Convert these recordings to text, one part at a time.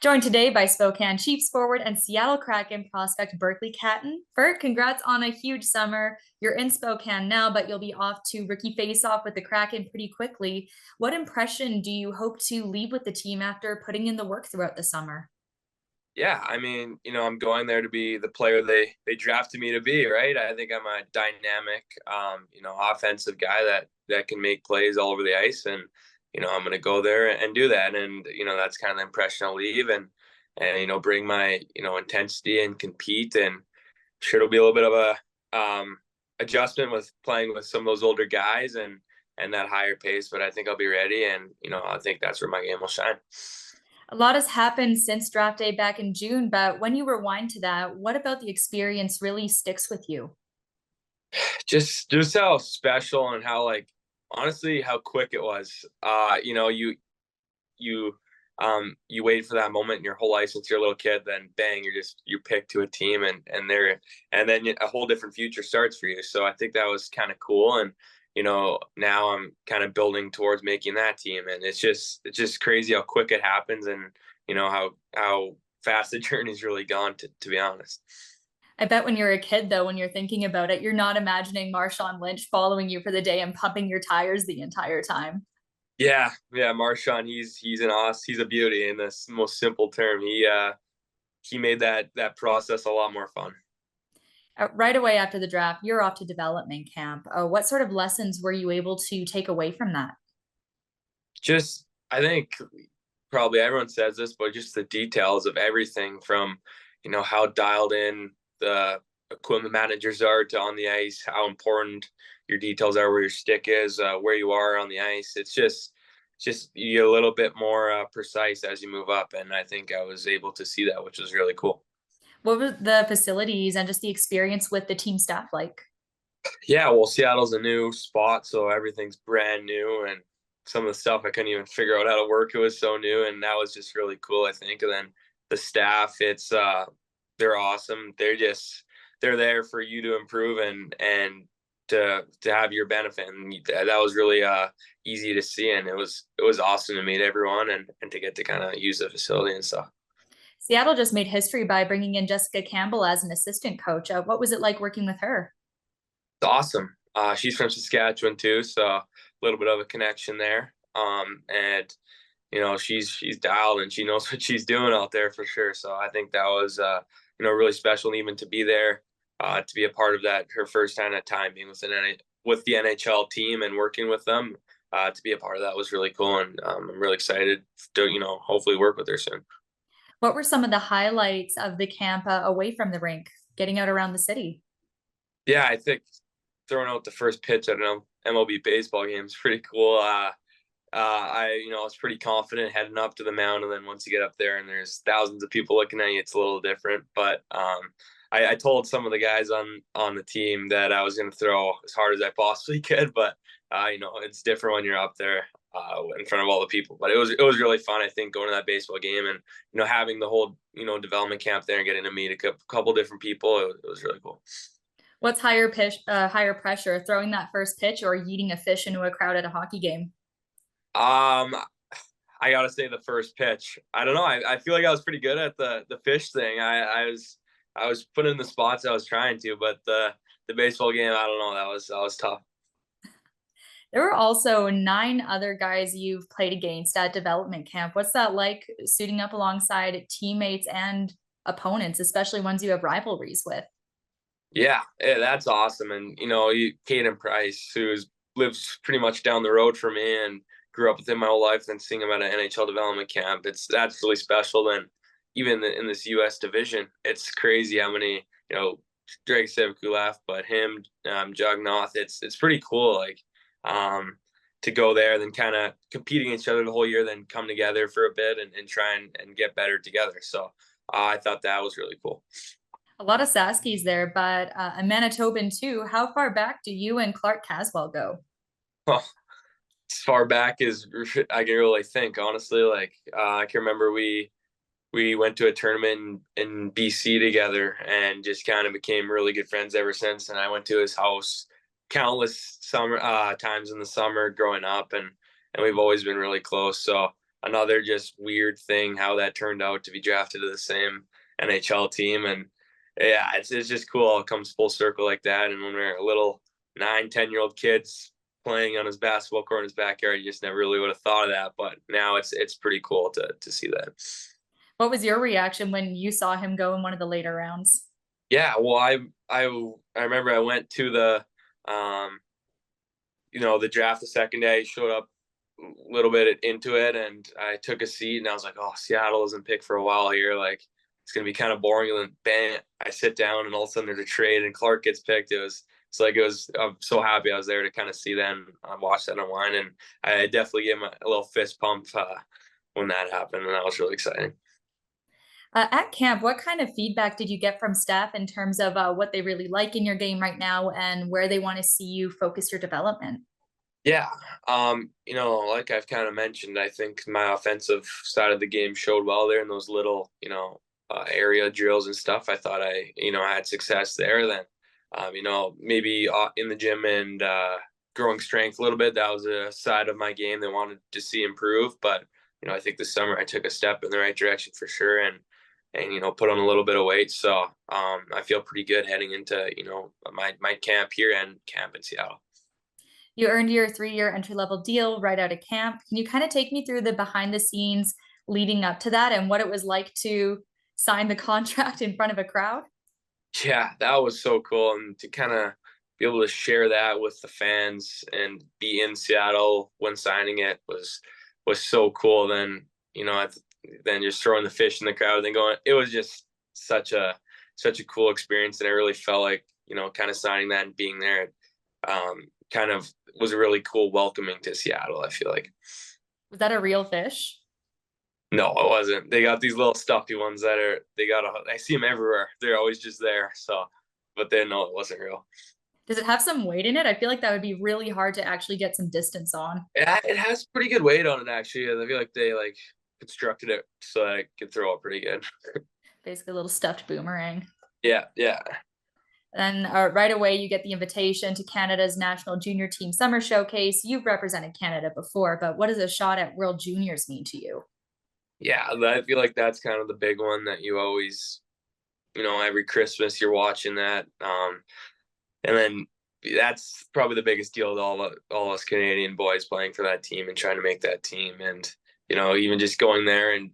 Joined today by Spokane Chiefs forward and Seattle Kraken prospect Berkly Catton. Bert, congrats on a huge summer. You're in Spokane now, but you'll be off to rookie face-off with the Kraken pretty quickly. What impression do you hope to leave with the team after putting in the work throughout the summer? Yeah, I'm going there to be the player they drafted me to be, right? I think I'm a dynamic, offensive guy that can make plays all over the ice, and I'm going to go there and do that, and that's kind of the impression I'll leave, and bring my intensity and compete, and sure it'll be a little bit of a adjustment with playing with some of those older guys and that higher pace, but I think I'll be ready, and I think that's where my game will shine. A lot has happened since draft day back in June, but when you rewind to that, what about the experience really sticks with you? Just how special and how, like, honestly, how quick it was. You wait for that moment in your whole life since you're a little kid, then bang, you picked to a team, and then a whole different future starts for you. So I think that was kind of cool, and now I'm kind of building towards making that team, and it's just crazy how quick it happens, and how fast the journey's really gone, to be honest. I bet when you're a kid, though, when you're thinking about it, you're not imagining Marshawn Lynch following you for the day and pumping your tires the entire time. Yeah, Marshawn, he's an he's a beauty in this most simple term. He made that process a lot more fun. Right away after the draft, you're off to development camp. What sort of lessons were you able to take away from that? Just, I think probably everyone says this, but just the details of everything from, how dialed in the equipment managers are to on the ice, how important your details are, where your stick is, where you are on the ice. It's just you get a little bit more precise as you move up, and I think I was able to see that, which was really cool. What were the facilities and just the experience with the team staff like? Yeah, well, Seattle's a new spot, so everything's brand new, and some of the stuff I couldn't even figure out how to work. It was so new, and that was just really cool, I think. And then the staff, they're awesome. They're there for you to improve and to have your benefit, and that was really easy to see, and it was awesome to meet everyone and to get to kind of use the facility and stuff. Seattle just made history by bringing in Jessica Campbell as an assistant coach. What was it like working with her? It's awesome. She's from Saskatchewan too, so a little bit of a connection there. And she's dialed and she knows what she's doing out there for sure. So I think that was really special, and even to be there, to be a part of that, her first time being with the NHL team and working with them. To be a part of that was really cool, and I'm really excited to hopefully work with her soon. What were some of the highlights of the camp away from the rink, getting out around the city? Yeah, I think throwing out the first pitch at an MLB baseball game is pretty cool. I was pretty confident heading up to the mound, and then once you get up there and there's thousands of people looking at you, it's a little different. But I told some of the guys on the team that I was going to throw as hard as I possibly could, but it's different when you're up there in front of all the people. But it was really fun. I think going to that baseball game and having the whole development camp there and getting to meet a couple different people, it was really cool. What's higher pressure, throwing that first pitch or yeeting a fish into a crowd at a hockey game? Um, I gotta say the first pitch. I don't know. I feel like I was pretty good at the fish thing. I was put in the spots I was trying to, but the baseball game, I don't know. That was tough. There were also 9 other guys you've played against at development camp. What's that like suiting up alongside teammates and opponents, especially ones you have rivalries with? Yeah, that's awesome. And Caden Price, lives pretty much down the road from me and grew up with him my whole life, then seeing him at an NHL development camp, that's really special. Then even in this U.S. division, it's crazy how many Drake Civic who left, but him, Jugnoth, it's pretty cool. Like to go there, then kind of compete against each other the whole year, then come together for a bit and try and get better together. So I thought that was really cool. A lot of Saskies there, but a Manitoban too. How far back do you and Clark Caswell go? Well, as far back as I can really think, honestly. Like I can remember we went to a tournament in BC together and just kind of became really good friends ever since. And I went to his house countless summer times in the summer growing up, and we've always been really close. So another just weird thing how that turned out to be drafted to the same NHL team. And yeah, it's just cool. It comes full circle like that. And when we're little 9, 10-year-old kids playing on his basketball court in his backyard, you just never really would have thought of that. But now it's pretty cool to see that. What was your reaction when you saw him go in one of the later rounds? Yeah, well, I remember I went to um, the draft the second day. Showed up a little bit into it, and I took a seat, and I was like, "Oh, Seattle isn't picked for a while here. Like, it's gonna be kind of boring." And then, bam! I sit down, and all of a sudden there's a trade, and Clark gets picked. I'm so happy I was there to kind of see that and watch that online, and I definitely gave him a little fist pump when that happened, and that was really exciting. At camp, what kind of feedback did you get from staff in terms of what they really like in your game right now and where they want to see you focus your development? Yeah. Like I've kind of mentioned, I think my offensive side of the game showed well there in those little, area drills and stuff. I thought I had success there. Then, maybe in the gym and growing strength a little bit. That was a side of my game that wanted to see improve. But, I think this summer I took a step in the right direction for sure. And put on a little bit of weight. So I feel pretty good heading into, my camp here and camp in Seattle. You earned your 3-year entry level deal right out of camp. Can you kind of take me through the behind the scenes leading up to that and what it was like to sign the contract in front of a crowd? Yeah, that was so cool, and to kind of be able to share that with the fans and be in Seattle when signing it was so cool. Then then just throwing the fish in the crowd and going, it was just such a cool experience, and I really felt like kind of signing that and being there, kind of was really cool welcoming to Seattle. I feel like. Was that a real fish? No, it wasn't. They got these little stuffy ones I see them everywhere. They're always just there. So, but then no, it wasn't real. Does it have some weight in it? I feel like that would be really hard to actually get some distance on. It has pretty good weight on it, actually. I feel like they constructed it so that it could throw up pretty good. Basically, a little stuffed boomerang. Yeah, yeah. Then right away, you get the invitation to Canada's National Junior Team Summer Showcase. You've represented Canada before, but what does a shot at World Juniors mean to you? Yeah, I feel like that's kind of the big one that you always, every Christmas you're watching that. And then that's probably the biggest deal to all us Canadian boys playing for that team and trying to make that team. And, even just going there and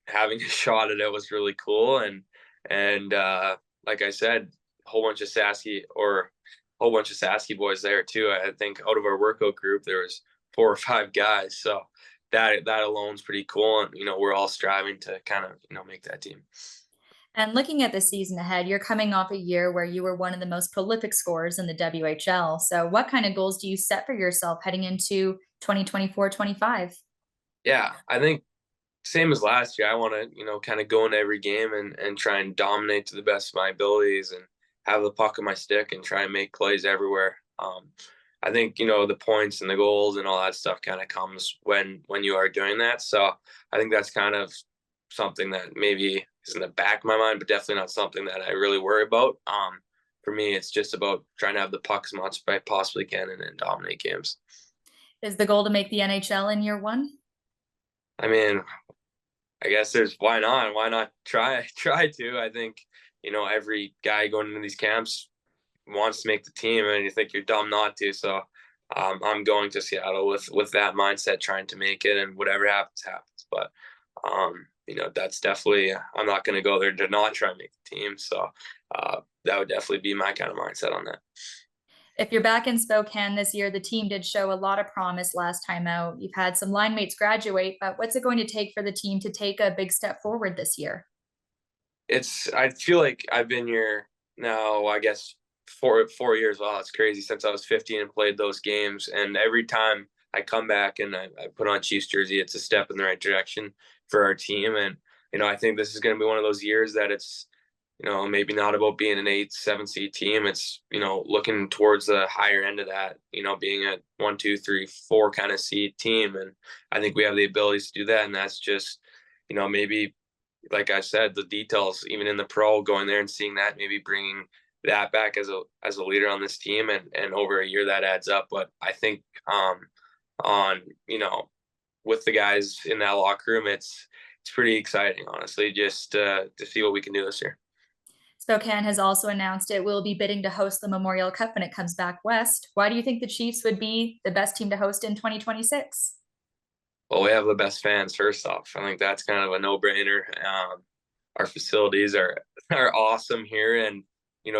having a shot at it was really cool. And like I said, a whole bunch of Sasky boys there too. I think out of our workout group there was 4 or 5 guys. So that alone is pretty cool. And we're all striving to kind of make that team. And looking at the season ahead, you're coming off a year where you were one of the most prolific scorers in the WHL. So, what kind of goals do you set for yourself heading into 2024-25? Yeah, I think same as last year. I want to kind of go into every game and try and dominate to the best of my abilities and have the puck in my stick and try and make plays everywhere. I think the points and the goals and all that stuff kind of comes when you are doing that. So I think that's kind of something that maybe is in the back of my mind, but definitely not something that I really worry about. For me, it's just about trying to have the puck as much as I possibly can and dominate games. Is the goal to make the NHL in year one? I mean, I guess there's why not? Why not try to? I think every guy going into these camps wants to make the team, and you think you're dumb not to. So I'm going to Seattle with that mindset, trying to make it, and whatever happens, happens. But that's definitely I'm not going to go there to not try and make the team. So that would definitely be my kind of mindset on that. If you're back in Spokane this year, the team did show a lot of promise last time out. You've had some line mates graduate, but what's it going to take for the team to take a big step forward this year? I feel like I've been here now, I guess 4 years. Wow, it's crazy, since I was 15 and played those games. And every time I come back and I put on Chiefs jersey, it's a step in the right direction for our team. And, I think this is going to be one of those years that it's, maybe not about being an 8, 7 seed team. It's, looking towards the higher end of that, being a 1, 2, 3, 4 kind of seed team. And I think we have the abilities to do that. And that's just, maybe, like I said, the details, even in the pro, going there and seeing that, maybe bringing that back as a leader on this team, and over a year that adds up. But I think on with the guys in that locker room, it's pretty exciting, honestly, just to see what we can do this year. Spokane has also announced it will be bidding to host the Memorial Cup when it comes back west. Why do you think the Chiefs would be the best team to host in 2026? Well, we have the best fans, first off. I think that's kind of a no-brainer. Our facilities are awesome here, and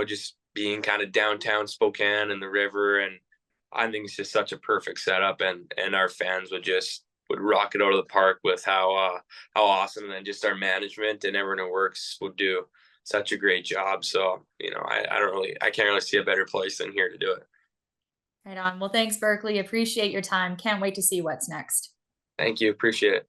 just being kind of downtown Spokane and the river, and I think it's just such a perfect setup, and our fans would rock it out of the park with how awesome, and then just our management and everyone who works would do such a great job. So I can't really see a better place than here to do it. Right on. Well, thanks, Berkly. Appreciate your time. Can't wait to see what's next. Thank you, appreciate it.